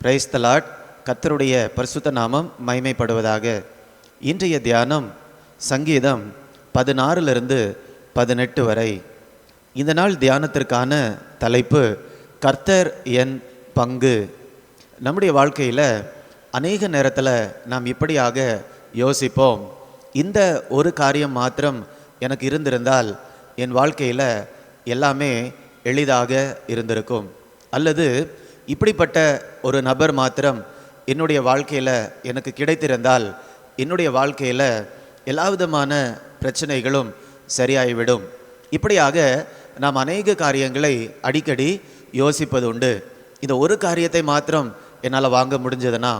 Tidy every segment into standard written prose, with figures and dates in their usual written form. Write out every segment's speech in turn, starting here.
Praise the Lord. கர்த்தருடைய பரிசுத்த நாமம் மகிமைப்படுவதாக. இன்றைய தியானம் சங்கீதம் 16 18 வரை. இந்த நாள் தியானத்திற்கான தலைப்பு கர்த்தர் என் பங்கு. நம்முடைய வாழ்க்கையில் அநேக நேரத்தில் நாம் இப்படியாக யோசிப்போம், இந்த ஒரு காரியம் மாத்திரம் எனக்கு இருந்திருந்தால் என் வாழ்க்கையில் எல்லாமே எளிதாக இருந்திருக்கும், அல்லது இப்படிப்பட்ட ஒரு நபர் மாத்திரம் என்னுடைய வாழ்க்கையில் எனக்கு கிடைத்திருந்தால் என்னுடைய வாழ்க்கையில் எல்லா விதமான பிரச்சனைகளும் சரியாகிவிடும். இப்படியாக நாம் அநேக காரியங்களை அடிக்கடி யோசிப்பது உண்டு. இந்த ஒரு காரியத்தை மாத்திரம் என்னால் வாங்க முடிஞ்சதுன்னா,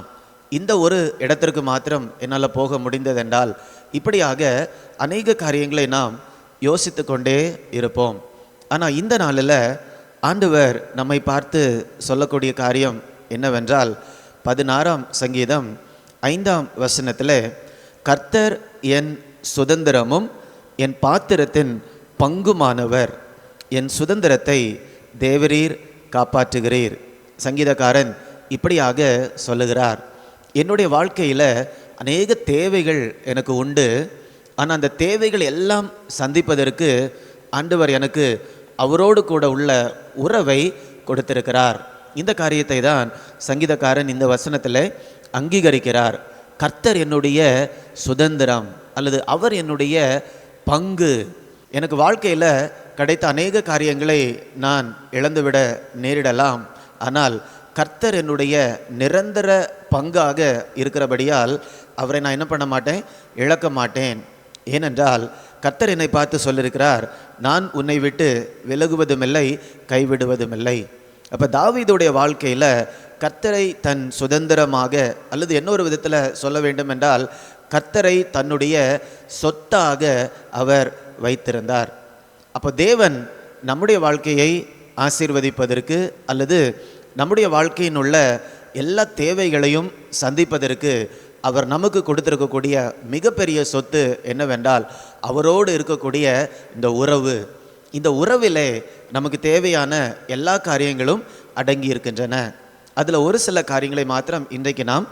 இந்த ஒரு இடத்திற்கு மாத்திரம் என்னால் போக முடிந்ததென்றால், இப்படியாக அநேக காரியங்களை நாம் யோசித்து கொண்டே இருப்போம். ஆனால் இந்த நாளில் ஆண்டவர் நம்மை பார்த்து சொல்லக்கூடிய காரியம் என்னவென்றால், 16ஆம் சங்கீதம் 5ஆம் வசனத்தில், கர்த்தர் என் சுதந்திரமும் என் பாத்திரத்தின் பங்குமானவர், என் சுதந்திரத்தை தேவரீர் காப்பாற்றுகிறீர். சங்கீதக்காரன் இப்படியாக சொல்லுகிறார், என்னுடைய வாழ்க்கையில் அநேக தேவைகள் எனக்கு உண்டு, ஆனால் அந்த தேவைகள் எல்லாம் சந்திப்பதற்கு ஆண்டவர் எனக்கு அவரோடு கூட உள்ள உறவை கொடுத்திருக்கிறார். இந்த காரியத்தை தான் சங்கீதக்காரன் இந்த வசனத்தில் அங்கீகரிக்கிறார். கர்த்தர் என்னுடைய சுதந்திரம், அல்லது அவர் என்னுடைய பங்கு. எனக்கு வாழ்க்கையில் கிடைத்த அநேக காரியங்களை நான் இழந்துவிட நேரிடலாம், ஆனால் கர்த்தர் என்னுடைய நிரந்தர பங்காக இருக்கிறபடியால் அவரை நான் என்ன பண்ண மாட்டேன், இழக்க மாட்டேன். ஏனென்றால் கர்த்தர் என்னை பார்த்து சொல்லியிருக்கிறார், நான் உன்னை விட்டு விலகுவதும் இல்லை, கைவிடுவதும் இல்லை. அப்போ தாவீதுடைய வாழ்க்கையில் கர்த்தரை தன் சுதந்திரமாக, அல்லது இன்னொரு விதத்தில் சொல்ல வேண்டும் என்றால் கர்த்தரை தன்னுடைய சொத்தாக அவர் வைத்திருந்தார். அப்போ தேவன் நம்முடைய வாழ்க்கையை ஆசீர்வதிப்பதற்கு, அல்லது நம்முடைய வாழ்க்கையின் உள்ள எல்லா தேவைகளையும் சந்திப்பதற்கு அவர் நமக்கு கொடுத்திருக்கக்கூடிய மிகப்பெரிய சொத்து என்னவென்றால் அவரோடு இருக்கக்கூடிய இந்த உறவு. இந்த உறவிலே நமக்கு தேவையான எல்லா காரியங்களும் அடங்கி இருக்கின்றன. அதில் ஒரு சில காரியங்களை மாத்திரம் இன்றைக்கு நாம்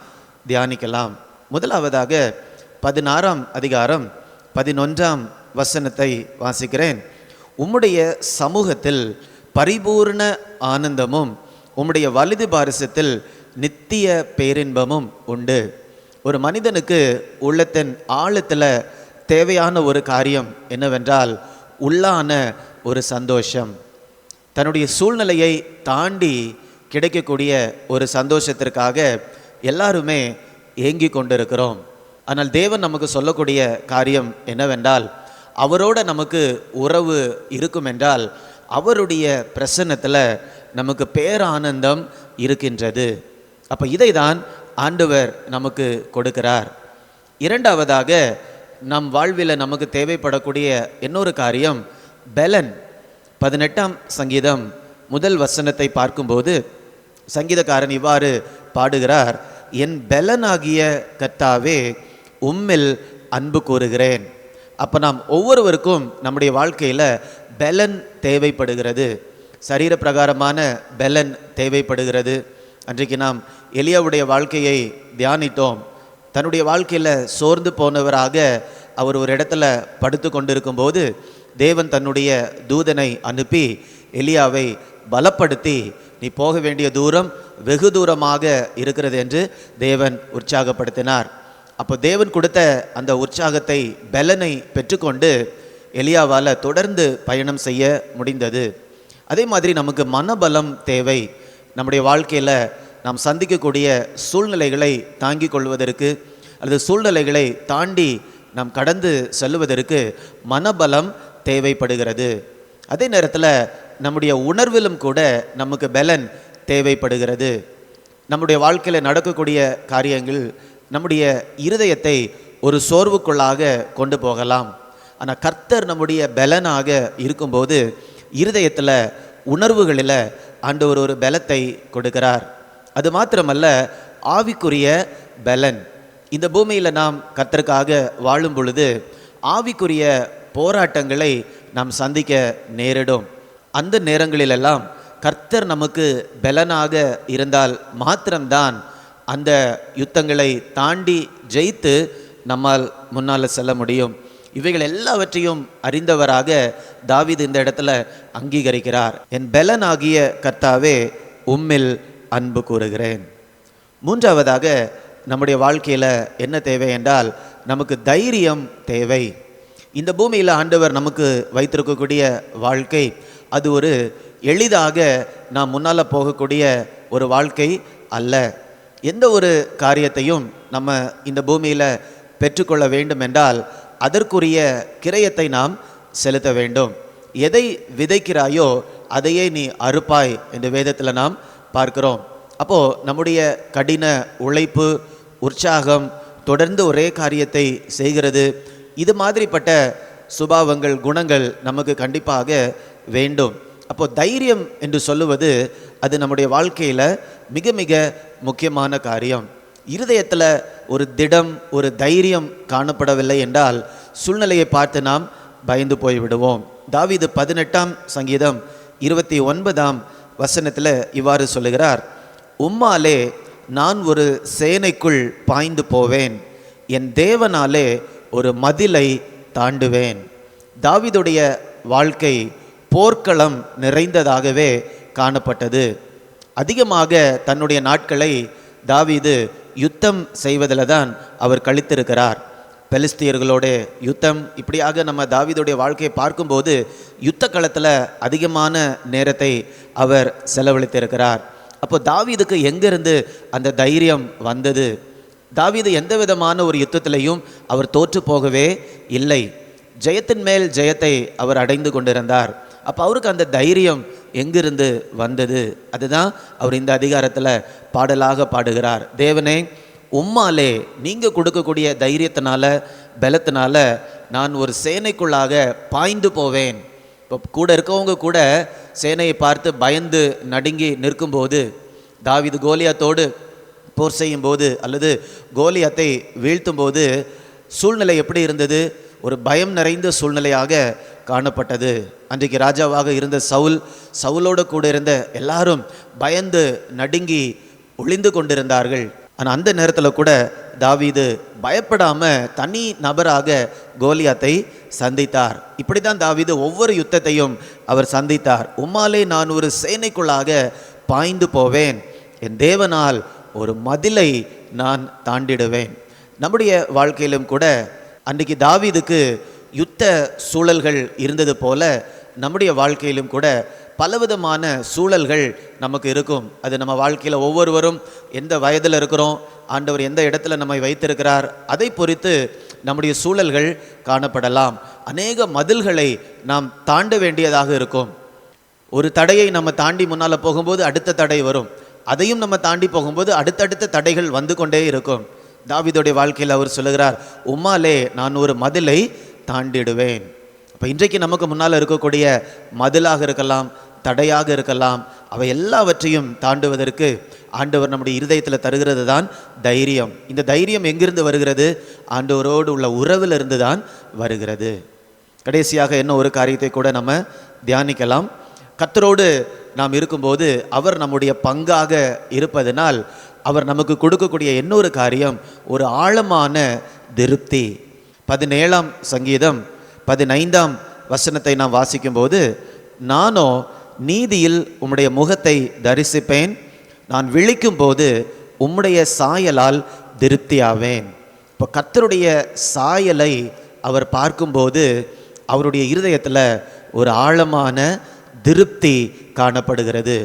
தியானிக்கலாம். முதலாவதாக 16ஆம் அதிகாரம் 11ஆம் வசனத்தை வாசிக்கிறேன். உம்முடைய சமூகத்தில் பரிபூர்ண ஆனந்தமும் உம்முடைய வலது பாரிசத்தில் நித்திய பேரின்பமும் உண்டு. ஒரு மனிதனுக்கு உள்ளத்தின் ஆழத்தில் தேவையான ஒரு காரியம் என்னவென்றால் உள்ளான ஒரு சந்தோஷம். தன்னுடைய சூழ்நிலையை தாண்டி கிடைக்கக்கூடிய ஒரு சந்தோஷத்திற்காக எல்லாருமே ஏங்கி கொண்டிருக்கிறோம். ஆனால் தேவன் நமக்கு சொல்லக்கூடிய காரியம் என்னவென்றால், அவரோட நமக்கு உறவு இருக்கும் என்றால் அவருடைய பிரசன்னத்தில் நமக்கு பேரானந்தம் இருக்கின்றது. அப்போ இதை தான் ஆண்டவர் நமக்கு கொடுக்கிறார். இரண்டாவதாக நம் வாழ்வில் நமக்கு தேவைப்படக்கூடிய இன்னொரு காரியம் பெலன். 18ஆம் சங்கீதம் 1 வசனத்தை பார்க்கும்போது சங்கீதக்காரன் இவ்வாறு பாடுகிறார், என் பெலனாகிய கர்த்தாவே உம்மில் அன்பு கூறுகிறேன். அப்போ நாம் ஒவ்வொருவருக்கும் நம்முடைய வாழ்க்கையில் பெலன் தேவைப்படுகிறது. சரீர பிரகாரமான பெலன் தேவைப்படுகிறது. அன்றைக்கு நாம் எலியாவுடைய வாழ்க்கையை தியானித்தோம். தன்னுடைய வாழ்க்கையில் சோர்ந்து போனவராக அவர் ஒரு இடத்துல படுத்து கொண்டிருக்கும்போது தேவன் தன்னுடைய தூதனை அனுப்பி எலியாவை பலப்படுத்தி, நீ போக வேண்டிய தூரம் வெகு தூரமாக இருக்கிறது என்று தேவன் உற்சாகப்படுத்தினார். அப்போ தேவன் கொடுத்த அந்த உற்சாகத்தை, பெலனை பெற்றுக்கொண்டு எலியாவால் தொடர்ந்து பயணம் செய்ய முடிந்தது. அதே மாதிரி நமக்கு மனபலம் தேவை. நம்முடைய வாழ்க்கையில் நாம் சந்திக்கக்கூடிய சூழ்நிலைகளை தாங்கிக் கொள்வதற்கு, அல்லது சூழ்நிலைகளை தாண்டி நாம் கடந்து செல்வதற்கு மனபலம் தேவைப்படுகிறது. அதே நேரத்தில் நம்முடைய உணர்விலும் கூட நமக்கு பெலன் தேவைப்படுகிறது. நம்முடைய வாழ்க்கையில் நடக்கக்கூடிய காரியங்கள் நம்முடைய இருதயத்தை ஒரு சோர்வுக்குள்ளாக கொண்டு போகலாம். ஆனால் கர்த்தர் நம்முடைய பெலனாக இருக்கும்போது இருதயத்தில், உணர்வுகளில் ஆண்டவர் ஒரு பலத்தை கொடுக்கிறார். அது மாத்திரமல்ல, ஆவிக்குரிய பலன். இந்த பூமியில் நாம் கர்த்தருக்காக வாழும் பொழுது ஆவிக்குரிய போராட்டங்களை நாம் சந்திக்க நேரிடும். அந்த நேரங்களிலெல்லாம் கர்த்தர் நமக்கு பலனாக இருந்தால் மாத்திரம்தான் அந்த யுத்தங்களை தாண்டி ஜெயித்து நம்மால் முன்னால் செல்ல முடியும். இவைகள் எல்லாவற்றையும் அறிந்தவராக தாவீது இந்த இடத்துல அங்கீகரிக்கிறார். என் பலனாகிய கர்த்தாவே உம்மில் அன்பு கூறுகிறேன். மூன்றாவதாக நம்முடைய வாழ்க்கையில் என்ன தேவை என்றால் நமக்கு தைரியம் தேவை. இந்த பூமியில் ஆண்டவர் நமக்கு வைத்திருக்கக்கூடிய வாழ்க்கை அது ஒரு எளிதாக நாம் முன்னால் போகக்கூடிய ஒரு வாழ்க்கை அல்ல. எந்த ஒரு காரியத்தையும் நம்ம இந்த பூமியில் பெற்றுக்கொள்ள வேண்டும் என்றால் அதற்குரிய கிரயத்தை நாம் செலுத்த வேண்டும். எதை விதைக்கிறாயோ அதையே நீ அறுப்பாய் என்று வேதத்தில் நாம் பார்க்கிறோம். அப்போது நம்முடைய கடின உழைப்பு, உற்சாகம், தொடர்ந்து ஒரே காரியத்தை செய்கிறது, இது மாதிரிப்பட்ட சுபாவங்கள், குணங்கள் நமக்கு கண்டிப்பாக வேண்டும். அப்போது தைரியம் என்று சொல்லுவது அது நம்முடைய வாழ்க்கையில் மிக மிக முக்கியமான காரியம். இருதயத்தில் ஒரு திடம், ஒரு தைரியம் காணப்படவில்லை என்றால் சூழ்நிலையை பார்த்து நாம் பயந்து போய்விடுவோம். தாவீது 18ஆம் சங்கீதம் 29ஆம் வசனத்தில் இவ்வாறு சொல்லுகிறார், உம்மாலே நான் ஒரு சேனைக்குள் பாய்ந்து போவேன், என் தேவனாலே ஒரு மதிலை தாண்டுவேன். தாவீதுடைய வாழ்க்கை போர்க்களம் நிறைந்ததாகவே காணப்பட்டது. அதிகமாக தன்னுடைய நாட்களை தாவீது யுத்தம் செய்வதில் தான் அவர் கழித்திருக்கிறார். பெலிஸ்தியர்களோட யுத்தம், இப்படியாக நம்ம தாவீதுடைய வாழ்க்கையை பார்க்கும்போது யுத்த களத்தில் அதிகமான நேரத்தை அவர் செலவழித்திருக்கிறார். அப்போ தாவீதுக்கு எங்கிருந்து அந்த தைரியம் வந்தது? தாவீது எந்த விதமான ஒரு யுத்தத்திலையும் அவர் தோற்று போகவே இல்லை. ஜெயத்தின் மேல் ஜெயத்தை அவர் அடைந்து கொண்டிருந்தார். அப்போ அவருக்கு அந்த தைரியம் எங்கிருந்து வந்தது? அதுதான் அவர் இந்த அதிகாரத்தில் பாடலாக பாடுகிறார். தேவனே, உம்மாலே நீங்கள் கொடுக்கக்கூடிய தைரியத்தினால, பலத்தினால நான் ஒரு சேனைக்குள்ளாக பாய்ந்து போவேன். இப்போ கூட இருக்கவங்க கூட சேனையை பார்த்து பயந்து நடுங்கி நிற்கும்போது, தாவீது கோலியாத்தோடு போர் செய்யும் போது அல்லது கோலியாத்தை வீழ்த்தும் போது சூழ்நிலை எப்படி இருந்தது? ஒரு பயம் நிறைந்த சூழ்நிலையாக காணப்பட்டது. அன்றைக்கு ராஜாவாக இருந்த சவுலோடு கூட இருந்த எல்லாரும் பயந்து நடுங்கி ஒளிந்து கொண்டிருந்தார்கள். ஆனால் அந்த நேரத்தில் கூட தாவீது பயப்படாமல் தனி நபராக கோலியாத்தை சந்தித்தார். இப்படி தான் தாவீது ஒவ்வொரு யுத்தத்தையும் அவர் சந்தித்தார். உம்மாலே நான் ஒரு சேனைக்குள்ளாக பாய்ந்து போவேன், என் தேவனால் ஒரு மதிலை நான் தாண்டிடுவேன். நம்முடைய வாழ்க்கையிலும் கூட அன்றைக்கு தாவீதுக்கு யுத்த சூழல்கள் இருந்தது போல நம்முடைய வாழ்க்கையிலும் கூட பலவிதமான சூழல்கள் நமக்கு இருக்கும். அது நம்ம வாழ்க்கையில் ஒவ்வொருவரும் எந்த வயதில் இருக்கிறோம், ஆண்டவர் எந்த இடத்துல நம்மை வைத்திருக்கிறார், அதை பொறுத்து நம்முடைய சூழல்கள் காணப்படலாம். அநேக மதில்களை நாம் தாண்ட வேண்டியதாக இருக்கும். ஒரு தடையை நம்ம தாண்டி முன்னால் போகும்போது அடுத்த தடை வரும். அதையும் நம்ம தாண்டி போகும்போது அடுத்தடுத்த தடைகள் வந்து கொண்டே இருக்கும். தாவீதுடைய வாழ்க்கையில் அவர் சொல்லுகிறார், உம்மாலே நான் ஒரு மதிலை தாண்டிடுவேன். இப்போ இன்றைக்கு நமக்கு முன்னால் இருக்கக்கூடிய மதிலாக இருக்கலாம், தடையாக இருக்கலாம், அவை எல்லாவற்றையும் தாண்டுவதற்கு ஆண்டவர் நம்முடைய இருதயத்தில் தருகிறது தான் தைரியம். இந்த தைரியம் எங்கிருந்து வருகிறது? ஆண்டவரோடு உள்ள உறவிலிருந்து தான் வருகிறது. கடைசியாக என்ன ஒரு காரியத்தை கூட நம்ம தியானிக்கலாம். கர்த்தரோடு நாம் இருக்கும்போது அவர் நம்முடைய பங்காக இருப்பதனால் அவர் நமக்கு கொடுக்கக்கூடிய இன்னொரு காரியம் ஒரு ஆழமான திருப்தி. 17ஆம் சங்கீதம் 15ஆம் வசனத்தை நாம் வாசிக்கும்போது, நானோ நீதியில் உம்முடைய முகத்தை தரிசிப்பேன், நான் விழிக்கும் போது உம்முடைய சாயலால் திருப்தியாவேன். இப்போ கர்த்தருடைய சாயலை அவர் பார்க்கும்போது அவருடைய இருதயத்தில் ஒரு ஆழமான திருப்தி காணப்படுகிறது.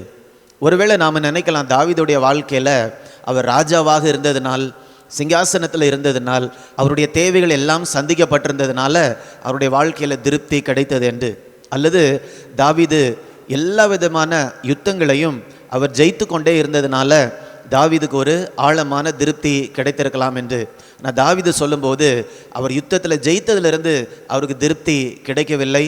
ஒருவேளை நாம் நினைக்கலாம், தாவீதுடைய வாழ்க்கையில் அவர் ராஜாவாக இருந்ததினால், சிங்காசனத்தில் இருந்ததினால், அவருடைய தேவைகள் எல்லாம் சந்திக்கப்பட்டிருந்ததுனால அவருடைய வாழ்க்கையில் திருப்தி கிடைத்தது என்று. அல்லது தாவீது எல்லா விதமான யுத்தங்களையும் அவர் ஜெயித்து கொண்டே இருந்ததுனால தாவீதுக்கு ஒரு ஆழமான திருப்தி கிடைத்திருக்கலாம் என்று. நான் தாவீது சொல்லும்போது அவர் யுத்தத்தில் ஜெயித்ததிலிருந்து அவருக்கு திருப்தி கிடைக்கவில்லை.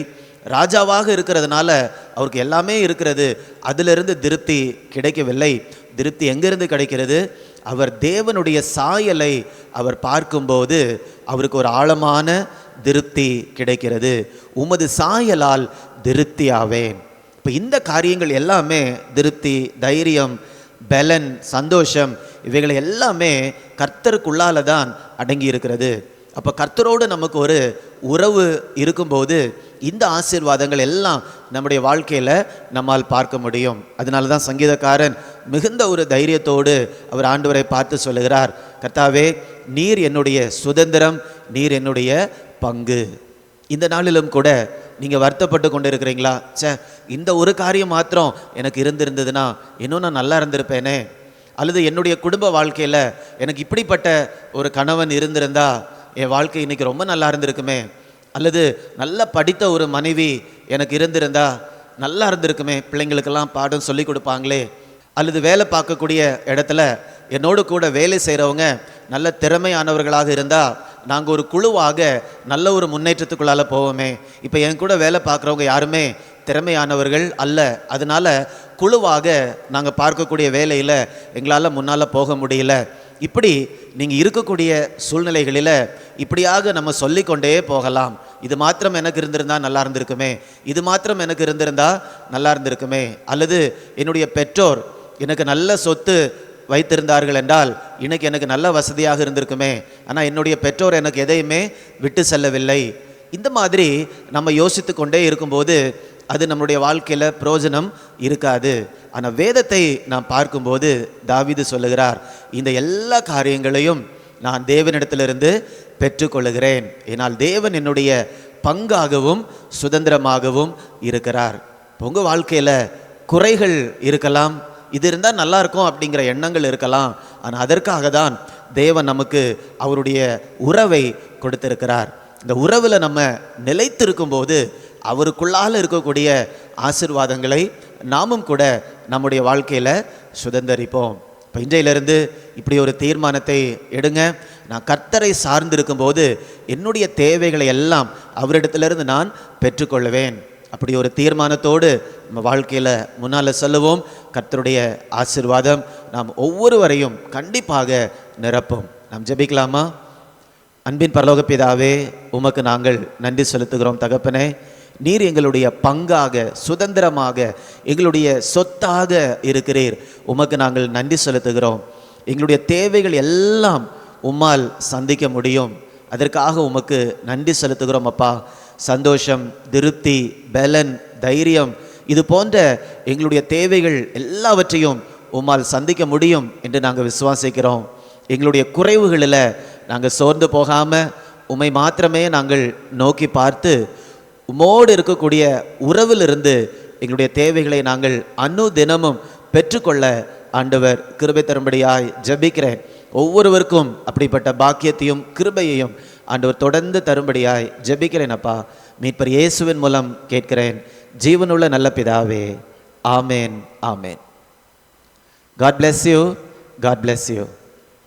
ராஜாவாக இருக்கிறதுனால அவருக்கு எல்லாமே இருக்கிறது, அதிலிருந்து திருப்தி கிடைக்கவில்லை. திருப்தி எங்கிருந்து கிடைக்கிறது? அவர் தேவனுடைய சாயலை அவர் பார்க்கும்போது அவருக்கு ஒரு ஆழமான திருப்தி கிடைக்கிறது. உமது சாயலால் திருப்தி ஆவேன். இப்போ இப்போ இந்த காரியங்கள் எல்லாமே திருப்தி, தைரியம், பலன், சந்தோஷம், இவைகளை எல்லாமே கர்த்தருக்குள்ளால தான் அடங்கி இருக்கிறது. அப்போ கர்த்தரோடு நமக்கு ஒரு உறவு இருக்கும்போது இந்த ஆசீர்வாதங்கள் எல்லாம் நம்முடைய வாழ்க்கையில் நம்மால் பார்க்க முடியும். அதனால தான் சங்கீதக்காரன் மிகுந்த ஒரு தைரியத்தோடு அவர் ஆண்டவரை பார்த்து சொல்லுகிறார், கர்த்தாவே, நீர் என்னுடைய சுதந்திரம், நீர் என்னுடைய பங்கு. இந்த நாளிலும் கூட நீங்கள் வருத்தப்பட்டு கொண்டு இருக்கிறீங்களா? இந்த ஒரு காரியம் மாத்திரம் எனக்கு இருந்திருந்ததுன்னா இன்னும் நான் நல்லா இருந்திருப்பேனே, அல்லது என்னுடைய குடும்ப வாழ்க்கையில் எனக்கு இப்படிப்பட்ட ஒரு கணவன் இருந்திருந்தா என் வாழ்க்கை இன்னைக்கு ரொம்ப நல்லா இருந்திருக்குமே, அல்லது நல்லா படித்த ஒரு மனைவி எனக்கு இருந்திருந்தா நல்லா இருந்திருக்குமே, பிள்ளைங்களுக்கெல்லாம் பாடம் சொல்லி கொடுப்பாங்களே, அல்லது வேலை பார்க்கக்கூடிய இடத்துல என்னோடு கூட வேலை செய்கிறவங்க நல்ல திறமையானவர்களாக இருந்தால் நாங்கள் ஒரு குழுவாக நல்ல ஒரு முன்னேற்றத்துக்குள்ளால் போவோமே. இப்போ என் கூட வேலை பார்க்குறவங்க யாருமே திறமையானவர்கள் அல்ல, அதனால குழுவாக நாங்கள் பார்க்கக்கூடிய வேலையில் எங்களால் முன்னால் போக முடியல. இப்படி நீங்கள் இருக்கக்கூடிய சூழ்நிலைகளில் இப்படியாக நம்ம சொல்லிக்கொண்டே போகலாம். இது மாத்திரம் எனக்கு இருந்திருந்தால் நல்லா இருந்திருக்குமே, இது மாத்திரம் எனக்கு இருந்திருந்தா நல்லா இருந்திருக்குமே, அல்லது என்னுடைய பெற்றோர் எனக்கு நல்ல சொத்து வைத்திருந்தார்கள் என்றால் இன்னைக்கு எனக்கு நல்ல வசதியாக இருந்திருக்குமே, ஆனால் என்னுடைய பெற்றோர் எனக்கு எதையுமே விட்டு செல்லவில்லை. இந்த மாதிரி நம்ம யோசித்து கொண்டே இருக்கும்போது அது நம்முடைய வாழ்க்கையில் பிரயோஜனம் இருக்காது. ஆனால் வேதத்தை நாம் பார்க்கும்போது தாவீது சொல்லுகிறார், இந்த எல்லா காரியங்களையும் நான் தேவனிடத்திலிருந்து பெற்றுக்கொள்ளுகிறேன், ஏனால் தேவன் என்னுடைய பங்காகவும் சுதந்திரமாகவும் இருக்கிறார். உங்கள் வாழ்க்கையில் குறைகள் இருக்கலாம், இது இருந்தால் நல்லா இருக்கும் அப்படிங்கிற எண்ணங்கள் இருக்கலாம், ஆனால் அதற்காக தான் தேவன் நமக்கு அவருடைய உறவை கொடுத்திருக்கிறார். இந்த உறவில் நம்ம நிலைத்திருக்கும் போது அவருக்குள்ளால் இருக்கக்கூடிய ஆசீர்வாதங்களை நாமும் கூட நம்முடைய வாழ்க்கையில் சுதந்தரிப்போம். இப்போ இன்றையிலிருந்து இப்படி ஒரு தீர்மானத்தை எடுங்க, நான் கர்த்தரை சார்ந்திருக்கும் போது என்னுடைய தேவைகளை எல்லாம் அவரிடத்திலிருந்து நான் பெற்றுக்கொள்வேன். அப்படி ஒரு தீர்மானத்தோடு நம்ம வாழ்க்கையில் முன்னால் செல்லுவோம். கர்த்தருடைய ஆசீர்வாதம் நாம் ஒவ்வொருவரையும் கண்டிப்பாக நிரப்பும். நாம் ஜெபிக்கலாமா? அன்பின் பரலோக பிதாவே, உமக்கு நாங்கள் நன்றி செலுத்துகிறோம். தகப்பனே, நீர் எங்களுடைய பங்காக, சுதந்திரமாக, எங்களுடைய சொத்தாக இருக்கிறீர். உமக்கு நாங்கள் நன்றி செலுத்துகிறோம். எங்களுடைய தேவைகள் எல்லாம் உம்மால் சந்திக்க முடியும், அதற்காக உமக்கு நன்றி செலுத்துகிறோம் அப்பா. சந்தோஷம், திருப்தி, பலன், தைரியம், இது போன்ற எங்களுடைய தேவைகள் எல்லாவற்றையும் உம்மால் சந்திக்க முடியும் என்று நாங்கள் விசுவாசிக்கிறோம். எங்களுடைய குறைவுகளில் நாங்கள் சோர்ந்து போகாமல் உம்மை மாத்திரமே நாங்கள் நோக்கி பார்த்து உம்மோடு இருக்கக்கூடிய உறவிலிருந்து எங்களுடைய தேவைகளை நாங்கள் அனுதினமும் பெற்றுக்கொள்ள ஆண்டவர் கிருபை தரும்படியாய் ஜெபிக்கிறேன். ஒவ்வொருவருக்கும் அப்படிப்பட்ட பாக்கியத்தையும் கிருபையையும் ஆண்டவர் தொடர்ந்து தரும்படியாய் ஜெபிக்கிறேன் அப்பா. மீட்பர் இயேசுவின் மூலம் கேட்கிறேன், ஜீவனுள்ள நல்ல பிதாவே. ஆமேன், ஆமேன். God bless you. God bless you.